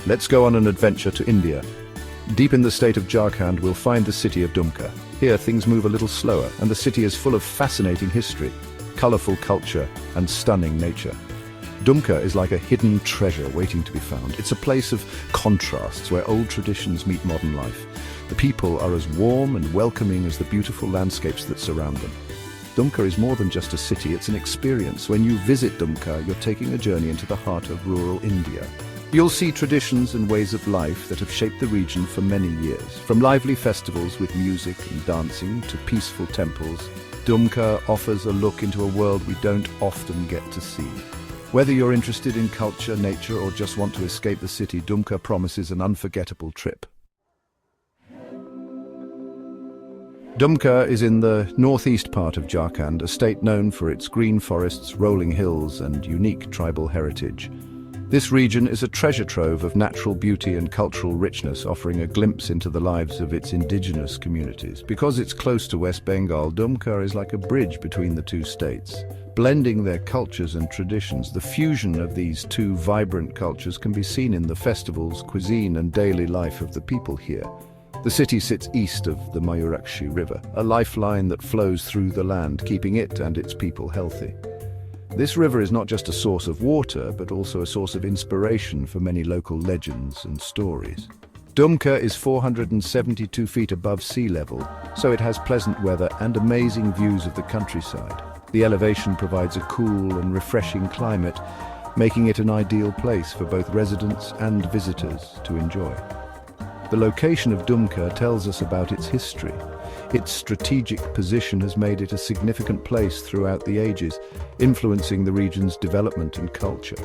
Let's go on an adventure to India. Deep in the state of Jharkhand, we'll find the city of Dumka. Here, things move a little slower, and the city is full of fascinating history, colorful culture, and stunning nature. Dumka is like a hidden treasure waiting to be found. It's a place of contrasts where old traditions meet modern life. The people are as warm and welcoming as the beautiful landscapes that surround them. Dumka is more than just a city, it's an experience. When you visit Dumka, you're taking a journey into the heart of rural India. You'll see traditions and ways of life that have shaped the region for many years. From lively festivals with music and dancing to peaceful temples, Dumka offers a look into a world we don't often get to see. Whether you're interested in culture, nature, or just want to escape the city, Dumka promises an unforgettable trip. Dumka is in the northeast part of Jharkhand, a state known for its green forests, rolling hills, and unique tribal heritage. This region is a treasure trove of natural beauty and cultural richness, offering a glimpse into the lives of its indigenous communities. Because it's close to West Bengal, Dumka is like a bridge between the two states. Blending their cultures and traditions, the fusion of these two vibrant cultures can be seen in the festivals, cuisine, and daily life of the people here. The city sits east of the Mayurakshi River, a lifeline that flows through the land, keeping it and its people healthy. This river is not just a source of water, but also a source of inspiration for many local legends and stories. Dumka is 472 feet above sea level, so it has pleasant weather and amazing views of the countryside. The elevation provides a cool and refreshing climate, making it an ideal place for both residents and visitors to enjoy. The location of Dumka tells us about its history. Its strategic position has made it a significant place throughout the ages, influencing the region's development and culture.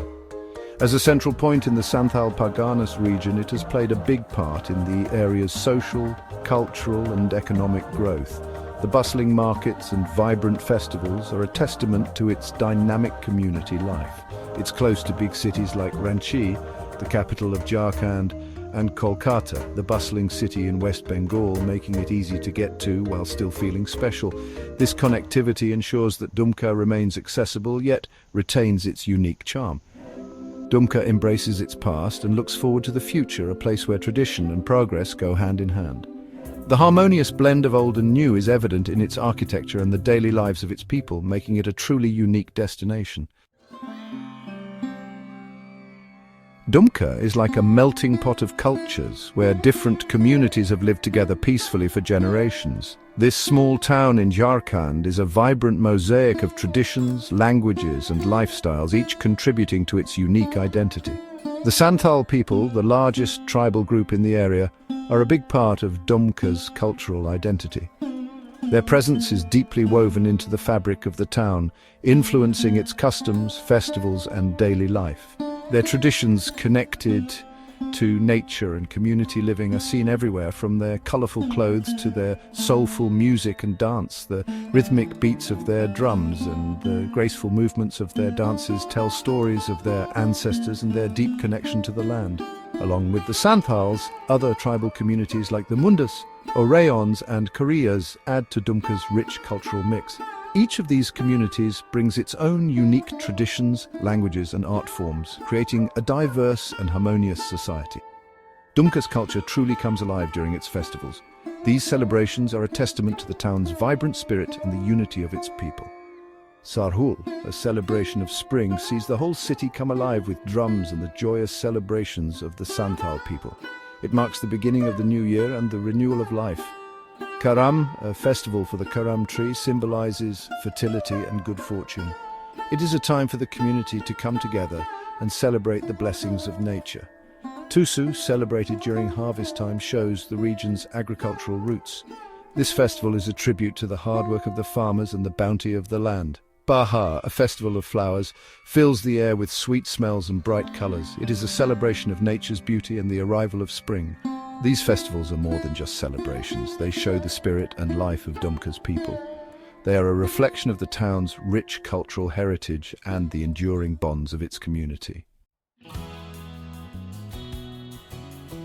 As a central point in the Santhal Parganas region, it has played a big part in the area's social, cultural, and economic growth. The bustling markets and vibrant festivals are a testament to its dynamic community life. It's close to big cities like Ranchi, the capital of Jharkhand, and Kolkata, the bustling city in West Bengal, making it easy to get to while still feeling special. This connectivity ensures that Dumka remains accessible yet retains its unique charm. Dumka embraces its past and looks forward to the future, a place where tradition and progress go hand in hand. The harmonious blend of old and new is evident in its architecture and the daily lives of its people, making it a truly unique destination. Dumka is like a melting pot of cultures, where different communities have lived together peacefully for generations. This small town in Jharkhand is a vibrant mosaic of traditions, languages, and lifestyles, each contributing to its unique identity. The Santhal people, the largest tribal group in the area, are a big part of Dumka's cultural identity. Their presence is deeply woven into the fabric of the town, influencing its customs, festivals, and daily life. Their traditions connected to nature and community living are seen everywhere, from their colorful clothes to their soulful music and dance. The rhythmic beats of their drums and the graceful movements of their dances tell stories of their ancestors and their deep connection to the land. Along with the Santhals, other tribal communities like the Mundas, Orayons, and Koreas add to Dumka's rich cultural mix. Each of these communities brings its own unique traditions, languages, and art forms, creating a diverse and harmonious society. Dumka's culture truly comes alive during its festivals. These celebrations are a testament to the town's vibrant spirit and the unity of its people. Sarhul, a celebration of spring, sees the whole city come alive with drums and the joyous celebrations of the Santhal people. It marks the beginning of the new year and the renewal of life. Karam, a festival for the Karam tree, symbolizes fertility and good fortune. It is a time for the community to come together and celebrate the blessings of nature. Tusu, celebrated during harvest time, shows the region's agricultural roots. This festival is a tribute to the hard work of the farmers and the bounty of the land. Bahar, a festival of flowers, fills the air with sweet smells and bright colors. It is a celebration of nature's beauty and the arrival of spring. These festivals are more than just celebrations. They show the spirit and life of Dumka's people. They are a reflection of the town's rich cultural heritage and the enduring bonds of its community.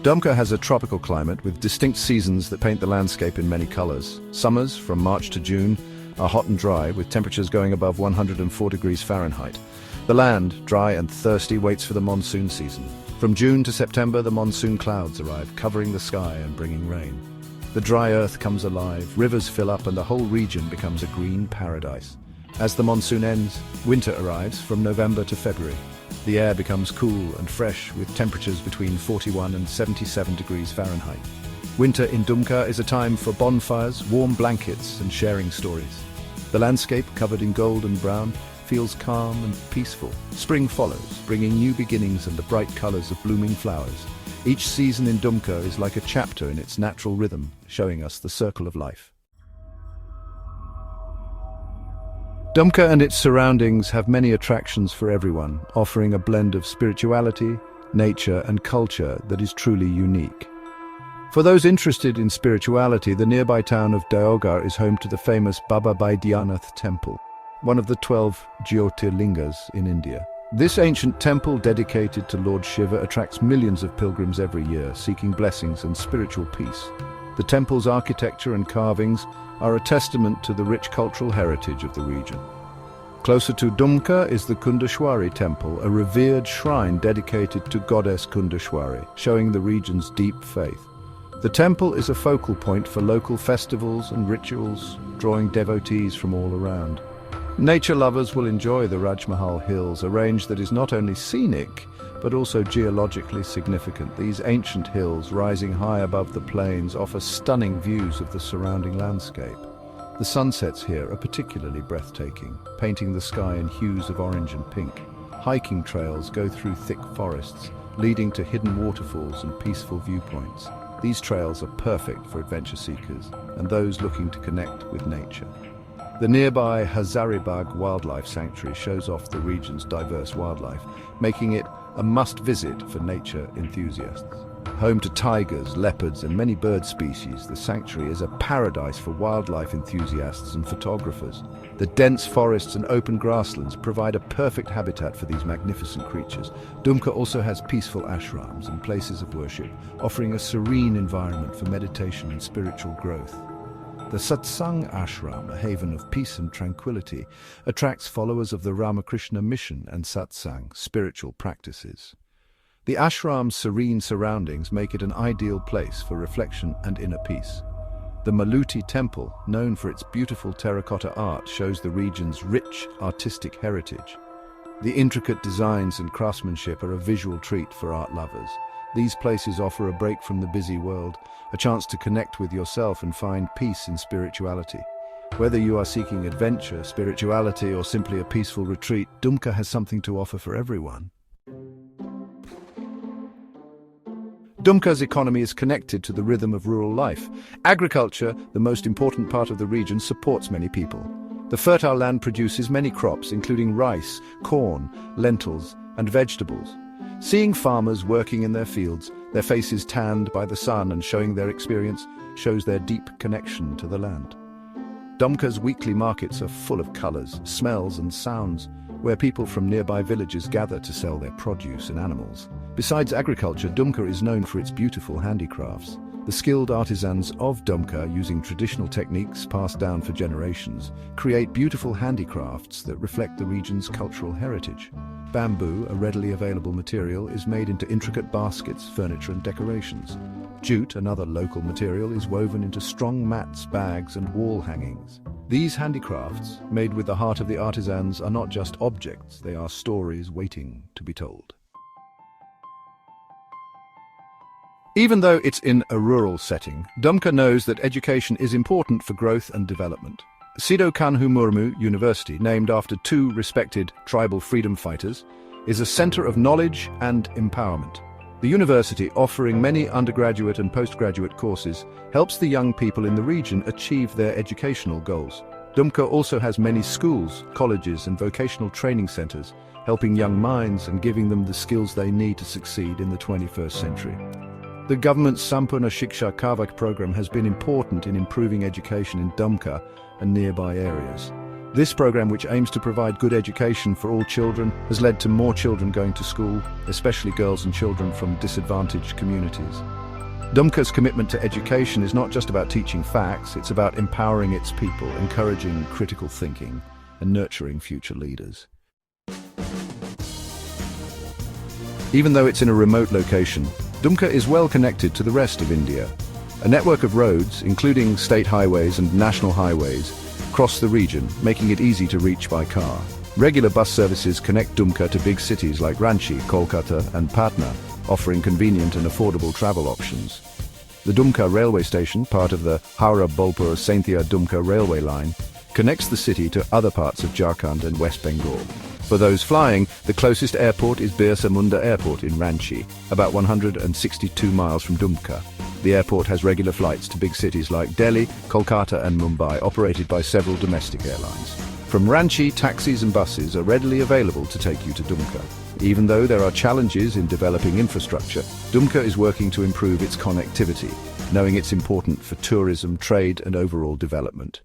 Dumka has a tropical climate with distinct seasons that paint the landscape in many colors. Summers, from March to June, are hot and dry, with temperatures going above 104 degrees Fahrenheit. The land, dry and thirsty, waits for the monsoon season. From June to September, the monsoon clouds arrive, covering the sky and bringing rain. The dry earth comes alive, rivers fill up, and the whole region becomes a green paradise. As the monsoon ends, winter arrives from November to February. The air becomes cool and fresh, with temperatures between 41 and 77 degrees Fahrenheit. Winter in Dumka is a time for bonfires, warm blankets, and sharing stories. The landscape, covered in gold and brown, feels calm and peaceful. Spring follows, bringing new beginnings and the bright colors of blooming flowers. Each season in Dumka is like a chapter in its natural rhythm, showing us the circle of life. Dumka and its surroundings have many attractions for everyone, offering a blend of spirituality, nature, and culture that is truly unique. For those interested in spirituality, the nearby town of Deoghar is home to the famous Baba Baidyanath temple, one of the 12 Jyotirlingas in India. This ancient temple dedicated to Lord Shiva attracts millions of pilgrims every year, seeking blessings and spiritual peace. The temple's architecture and carvings are a testament to the rich cultural heritage of the region. Closer to Dumka is the Kundashwari temple, a revered shrine dedicated to goddess Kundashwari, showing the region's deep faith. The temple is a focal point for local festivals and rituals, drawing devotees from all around. Nature lovers will enjoy the Rajmahal Hills, a range that is not only scenic, but also geologically significant. These ancient hills, rising high above the plains, offer stunning views of the surrounding landscape. The sunsets here are particularly breathtaking, painting the sky in hues of orange and pink. Hiking trails go through thick forests, leading to hidden waterfalls and peaceful viewpoints. These trails are perfect for adventure seekers and those looking to connect with nature. The nearby Hazaribagh Wildlife Sanctuary shows off the region's diverse wildlife, making it a must-visit for nature enthusiasts. Home to tigers, leopards, and many bird species, the sanctuary is a paradise for wildlife enthusiasts and photographers. The dense forests and open grasslands provide a perfect habitat for these magnificent creatures. Dumka also has peaceful ashrams and places of worship, offering a serene environment for meditation and spiritual growth. The Satsang Ashram, a haven of peace and tranquility, attracts followers of the Ramakrishna mission and satsang, spiritual practices. The ashram's serene surroundings make it an ideal place for reflection and inner peace. The Maluti temple, known for its beautiful terracotta art, shows the region's rich artistic heritage. The intricate designs and craftsmanship are a visual treat for art lovers. These places offer a break from the busy world, a chance to connect with yourself and find peace in spirituality. Whether you are seeking adventure, spirituality, or simply a peaceful retreat, Dumka has something to offer for everyone. Dumka's economy is connected to the rhythm of rural life. Agriculture, the most important part of the region, supports many people. The fertile land produces many crops, including rice, corn, lentils, and vegetables. Seeing farmers working in their fields, their faces tanned by the sun and showing their experience, shows their deep connection to the land. Dumka's weekly markets are full of colors, smells, and sounds, where people from nearby villages gather to sell their produce and animals. Besides agriculture, Dumka is known for its beautiful handicrafts. The skilled artisans of Dumka, using traditional techniques passed down for generations, create beautiful handicrafts that reflect the region's cultural heritage. Bamboo, a readily available material, is made into intricate baskets, furniture, and decorations. Jute, another local material, is woven into strong mats, bags, and wall hangings. These handicrafts, made with the heart of the artisans, are not just objects, they are stories waiting to be told. Even though it's in a rural setting, Dumka knows that education is important for growth and development. Sido Kanhu Murmu University, named after two respected tribal freedom fighters, is a center of knowledge and empowerment. The university, offering many undergraduate and postgraduate courses, helps the young people in the region achieve their educational goals. Dumka also has many schools, colleges, and vocational training centers, helping young minds and giving them the skills they need to succeed in the 21st century. The government's Sampurna Shiksha Kavak program has been important in improving education in Dumka and nearby areas. This program, which aims to provide good education for all children, has led to more children going to school, especially girls and children from disadvantaged communities. Dumka's commitment to education is not just about teaching facts, it's about empowering its people, encouraging critical thinking, and nurturing future leaders. Even though it's in a remote location, Dumka is well connected to the rest of India. A network of roads, including state highways and national highways, cross the region, making it easy to reach by car. Regular bus services connect Dumka to big cities like Ranchi, Kolkata and Patna, offering convenient and affordable travel options. The Dumka railway station, part of the Howrah-Bolpur-Sainthia-Dumka railway line, connects the city to other parts of Jharkhand and West Bengal. For those flying, the closest airport is Birsa Munda Airport in Ranchi, about 162 miles from Dumka. The airport has regular flights to big cities like Delhi, Kolkata and Mumbai, operated by several domestic airlines. From Ranchi, taxis and buses are readily available to take you to Dumka. Even though there are challenges in developing infrastructure, Dumka is working to improve its connectivity, knowing it's important for tourism, trade and overall development.